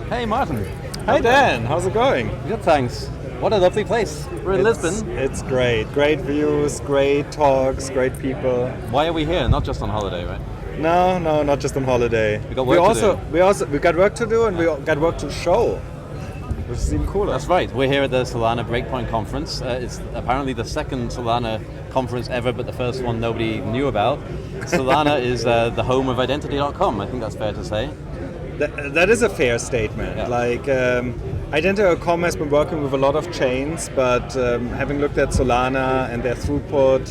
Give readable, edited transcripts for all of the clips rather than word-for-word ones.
Hey Martin. Hi Dan, how's it going? Good, thanks. What a lovely place. We're in Lisbon. It's great. Great views, great talks, great people. Why are we here? Not just on holiday, right? No, not just on holiday. We got work to do. We got work to do, and we got work to show, which is even cooler. That's right. We're here at the Solana Breakpoint conference. It's apparently the second Solana conference ever, but the first one nobody knew about. Solana is the home of Identity.com. I think that's fair to say. That is a fair statement. Yeah. Identity.com has been working with a lot of chains, but having looked at Solana and their throughput,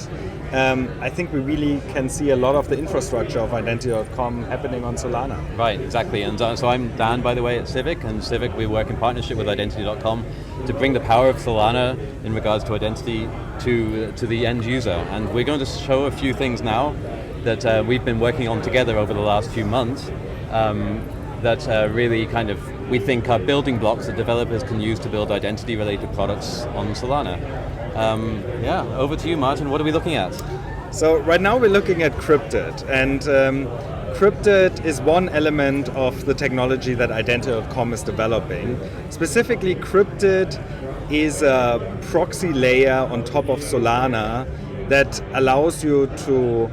I think we really can see a lot of the infrastructure of Identity.com happening on Solana. Right, exactly. And so I'm Dan, by the way, at Civic. And Civic, we work in partnership with Identity.com to bring the power of Solana in regards to identity to the end user. And we're going to show a few things now that we've been working on together over the last few months. That really kind of, we think, are building blocks that developers can use to build identity-related products on Solana. Over to you, Martin. What are we looking at? So right now we're looking at Cryptid, and Cryptid is one element of the technology that Identity.com is developing. Specifically, Cryptid is a proxy layer on top of Solana that allows you to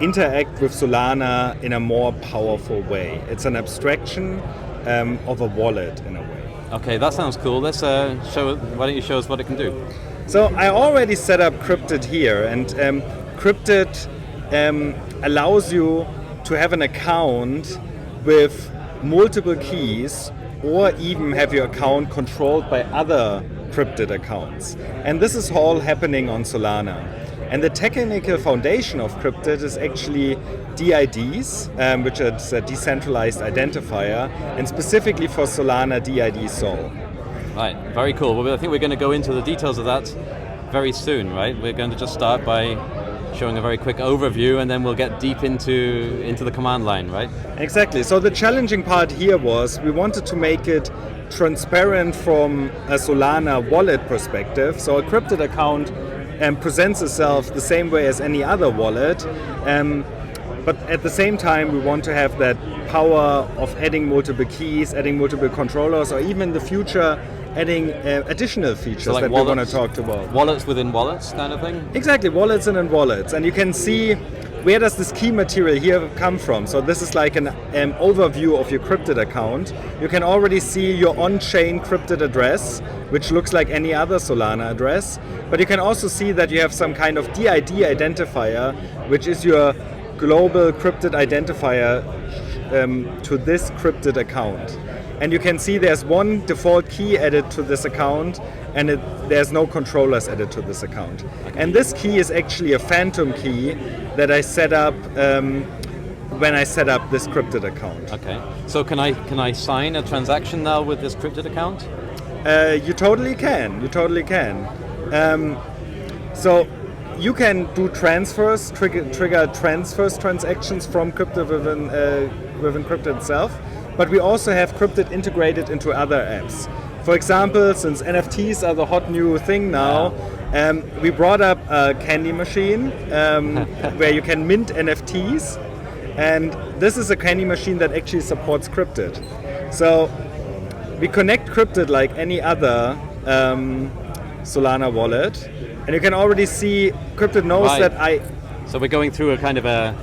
interact with Solana in a more powerful way. It's an abstraction of a wallet in a way. Okay, that sounds cool. Let's show. Why don't you show us what it can do? So I already set up Cryptid here, and Cryptid allows you to have an account with multiple keys, or even have your account controlled by other Cryptid accounts. And this is all happening on Solana. And the technical foundation of Cryptid is actually DIDs, which is a decentralized identifier, and specifically for Solana, DID Sol. Right, very cool. Well, I think we're going to go into the details of that very soon, right? We're going to just start by showing a very quick overview, and then we'll get deep into the command line, right? Exactly. So the challenging part here was we wanted to make it transparent from a Solana wallet perspective. So a Cryptid account presents itself the same way as any other wallet, but at the same time we want to have that power of adding multiple keys, adding multiple controllers, or even in the future adding additional features so like that wallets, we want to talk about. Wallets within wallets kind of thing? Exactly, wallets and wallets. And you can see where does this key material here come from. So this is like an overview of your Cryptid account. You can already see your on-chain Cryptid address, which looks like any other Solana address. But you can also see that you have some kind of DID identifier, which is your global Cryptid identifier to this Cryptid account. And you can see there's one default key added to this account, and there's no controllers added to this account. Okay. And this key is actually a phantom key that I set up when I set up this Cryptid account. Okay. So can I sign a transaction now with this Cryptid account? You totally can. So you can do transfers, trigger transfers transactions from Cryptid within Cryptid itself. But we also have Cryptid integrated into other apps. For example, since NFTs are the hot new thing now, we brought up a candy machine where you can mint NFTs. And this is a candy machine that actually supports Cryptid. So we connect Cryptid like any other Solana wallet. And you can already see Cryptid knows that So we're going through a kind of a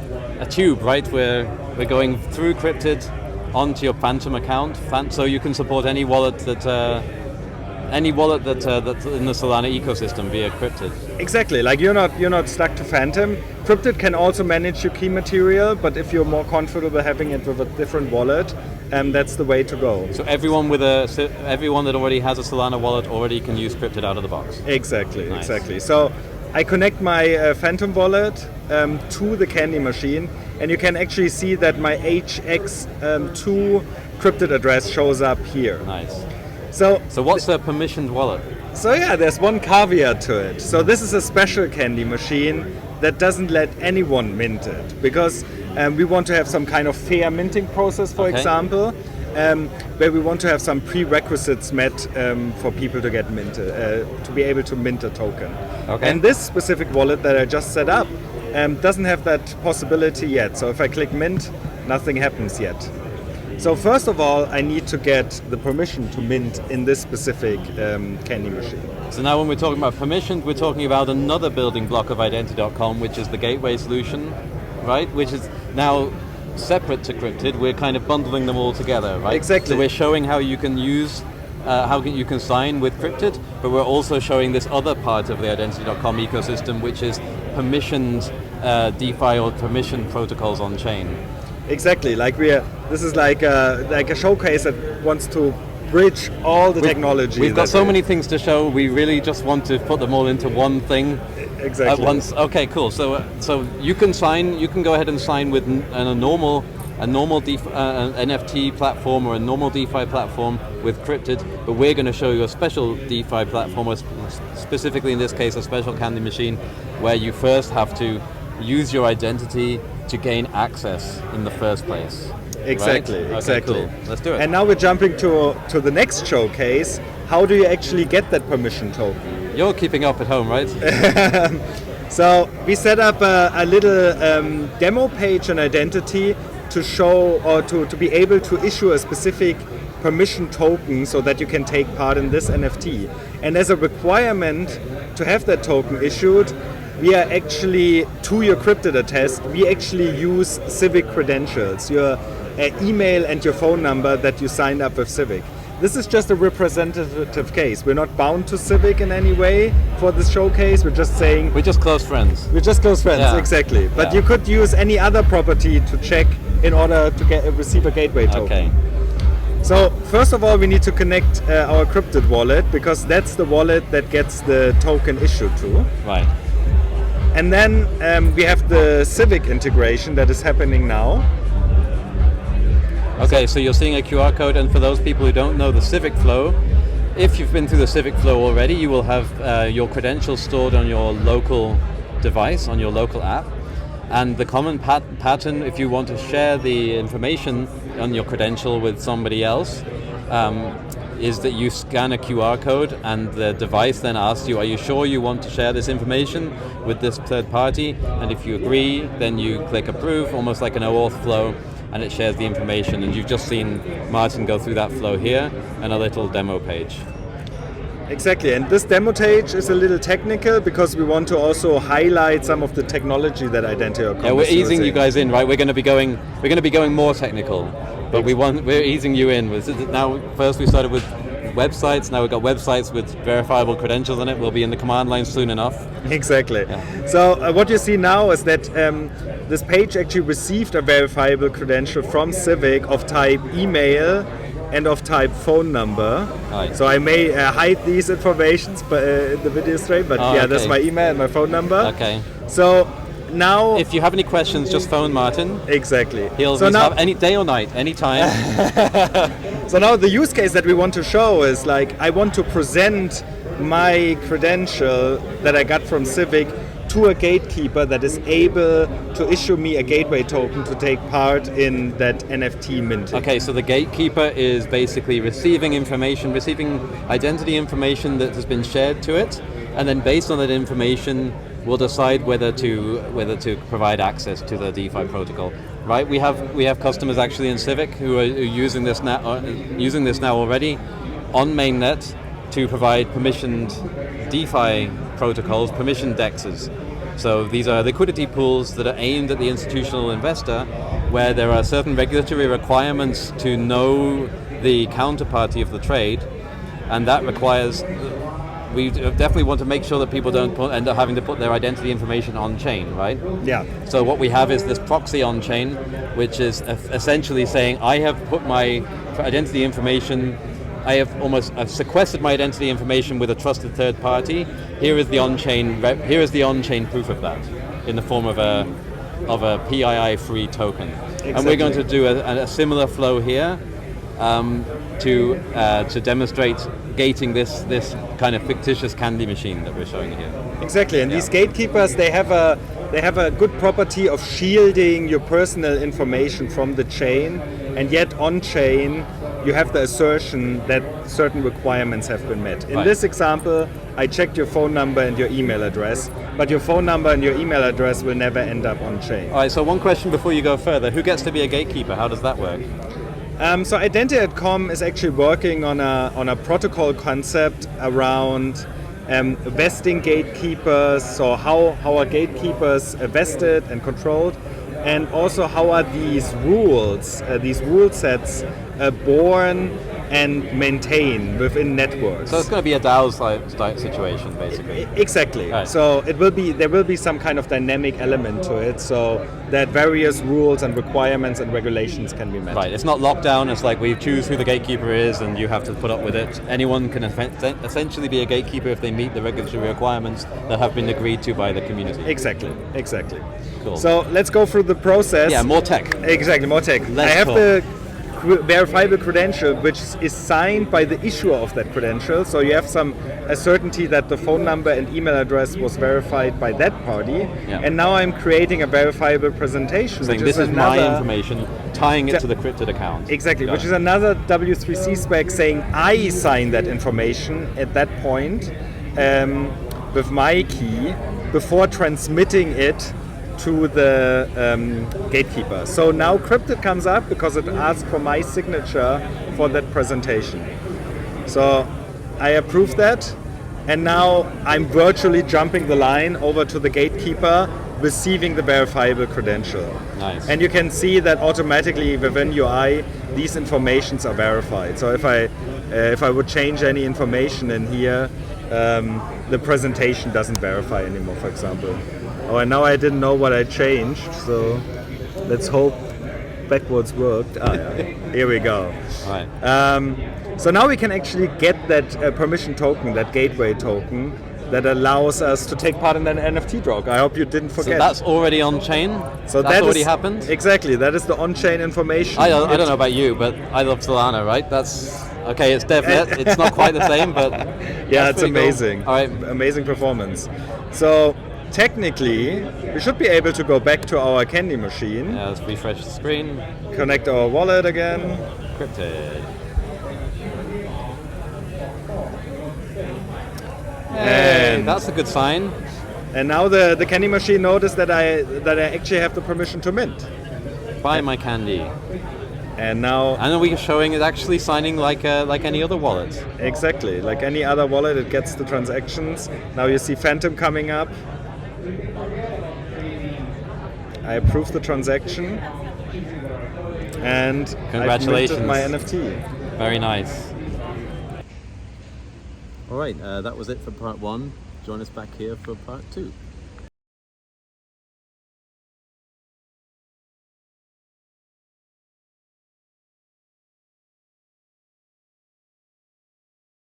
tube, right? We're going through Cryptid onto your Phantom account, so you can support any wallet that's in the Solana ecosystem via Cryptid. Exactly, like you're not stuck to Phantom. Cryptid can also manage your key material, but if you're more comfortable having it with a different wallet, that's the way to go. So everyone that already has a Solana wallet already can use Cryptid out of the box. Exactly, nice. Exactly. So I connect my Phantom wallet to the candy machine, and you can actually see that my HX2 Cryptid address shows up here. Nice. So what's a permissioned wallet? So yeah, there's one caveat to it. So this is a special candy machine that doesn't let anyone mint it, because we want to have some kind of fair minting process, for example, where we want to have some prerequisites met for people to get minted, to be able to mint a token. Okay. And this specific wallet that I just set up doesn't have that possibility yet. So if I click mint, nothing happens yet. So first of all, I need to get the permission to mint in this specific candy machine. So now when we're talking about permissioned, we're talking about another building block of Identity.com, which is the gateway solution, right? Which is now separate to Cryptid. We're kind of bundling them all together, right? Exactly. So we're showing how you can use, you can sign with Cryptid, but we're also showing this other part of the Identity.com ecosystem, which is permissioned DeFi or permission protocols on chain. Exactly. This is like a showcase that wants to bridge all the technology. We've got so many things to show. We really just want to put them all into one thing. Exactly. At once. Okay, cool. So you can sign. You can go ahead and sign with a normal NFT platform or a normal DeFi platform with Cryptid. But we're going to show you a special DeFi platform, or specifically in this case, a special candy machine, where you first have to use your identity to gain access in the first place. Exactly, right? exactly. Okay, cool. Let's do it. And now we're jumping to the next showcase. How do you actually get that permission token? You're keeping up at home, right? So we set up a little demo page and identity to show or to be able to issue a specific permission token so that you can take part in this NFT. And as a requirement to have that token issued, we are actually, to your Cryptid attest, we actually use Civic credentials, your email and your phone number that you signed up with Civic. This is just a representative case. We're not bound to Civic in any way for this showcase. We're just saying... We're just close friends. We're just close friends, Yeah. Exactly. But Yeah. you could use any other property to check in order to receive a gateway token. Okay. So first of all, we need to connect our Cryptid wallet, because that's the wallet that gets the token issued to. Right. And then we have the Civic integration that is happening now. Okay, so you're seeing a QR code, and for those people who don't know the Civic flow, if you've been through the Civic flow already, you will have your credentials stored on your local device, on your local app. And the common pattern, if you want to share the information on your credential with somebody else, is that you scan a QR code, and the device then asks you, are you sure you want to share this information with this third party? And if you agree, then you click approve, almost like an OAuth flow, and it shares the information. And you've just seen Martin go through that flow here, and a little demo page. Exactly, and this demo page is a little technical because we want to also highlight some of the technology that Identity.com Yeah, we're is easing using. you guys in, right? We're going to be going more technical, but we're easing you in. Now, first we started with websites. Now we've got websites with verifiable credentials on it. We'll be in the command line soon enough. Exactly. Yeah. So what you see now is that this page actually received a verifiable credential from Civic of type email and of type phone number. Right. So I may hide these informations in the video stream, but Oh, yeah, okay. that's my email and my phone number. Okay. So now... If you have any questions, just phone Martin. Exactly. He'll So now, have any day or night, any time. so now the use case that we want to show is like, I want to present my credential that I got from Civic to a gatekeeper that is able to issue me a gateway token to take part in that NFT minting. Okay, so the gatekeeper is basically receiving identity information that has been shared to it, and then based on that information, we'll decide whether to provide access to the DeFi protocol. Right? We have customers actually in Civic who are using this now already on mainnet to provide permissioned DeFi protocols, permissioned DEXs. So these are liquidity pools that are aimed at the institutional investor, where there are certain regulatory requirements to know the counterparty of the trade, and that requires, we definitely want to make sure that people don't end up having to put their identity information on chain, right? Yeah. So what we have is this proxy on chain, which is essentially saying, I have put my identity information, I've sequestered my identity information with a trusted third party. Here is the on-chain proof of that in the form of a PII-free token. Exactly. And we're going to do a similar flow here to demonstrate gating this kind of fictitious candy machine that we're showing here. Exactly, and Yeah. these gatekeepers, they have a good property of shielding your personal information from the chain, and yet on chain you have the assertion that certain requirements have been met. In Right. this example, I checked your phone number and your email address, but your phone number and your email address will never end up on chain. All right, so one question before you go further. Who gets to be a gatekeeper? How does that work? So Identity.com is actually working on a protocol concept around vesting gatekeepers. So how are gatekeepers vested and controlled, and also how are these these rule sets born and maintained within networks. So it's going to be a DAO situation, basically. Exactly. Right. So there will be some kind of dynamic element to it, so that various rules and requirements and regulations can be met. Right. It's not locked down. It's like we choose who the gatekeeper is, and you have to put up with it. Anyone can essentially be a gatekeeper if they meet the regulatory requirements that have been agreed to by the community. Exactly. Cool. So let's go through the process. Yeah, more tech. Exactly, more tech. Let's I have talk. the verifiable credential, which is signed by the issuer of that credential. So you have a certainty that the phone number and email address was verified by that party. Yeah. And now I'm creating a verifiable presentation. Saying which this is my another- information, tying it to the cryptid account. Exactly, Got which it. is another W3C spec saying I sign that information at that point with my key before transmitting it to the gatekeeper. So now Cryptid comes up because it asks for my signature for that presentation. So I approve that, and now I'm virtually jumping the line over to the gatekeeper, receiving the verifiable credential. Nice. And you can see that automatically within UI, these informations are verified. So if I would change any information in here, the presentation doesn't verify anymore, for example. Oh, and now I didn't know what I changed, so let's hope backwards worked. Here we go. Right. So now we can actually get that permission token, that gateway token, that allows us to take part in an NFT draw. I hope you didn't So forget. that's already on chain. So that's that already is- happened. Exactly, that is the on-chain information. I don't know about you, but I love Solana, right? That's okay. It's DevNet. It's not quite the same, but Yeah, that's it's pretty cool. amazing. All right. Amazing performance. So technically, we should be able to go back to our candy machine, Yeah, let's refresh the screen. connect our wallet again. Cryptid. And- That's a good sign. And now the candy machine noticed that I actually have the permission to mint. Buy my candy. And now, And are we showing it actually signing like any other wallet? exactly, like any other wallet, it gets the transactions. Now you see Phantom coming up. I approve the transaction. And Congratulations. I've minted my NFT. Very nice. All right, that was it for part 1. Join us back here for part 2.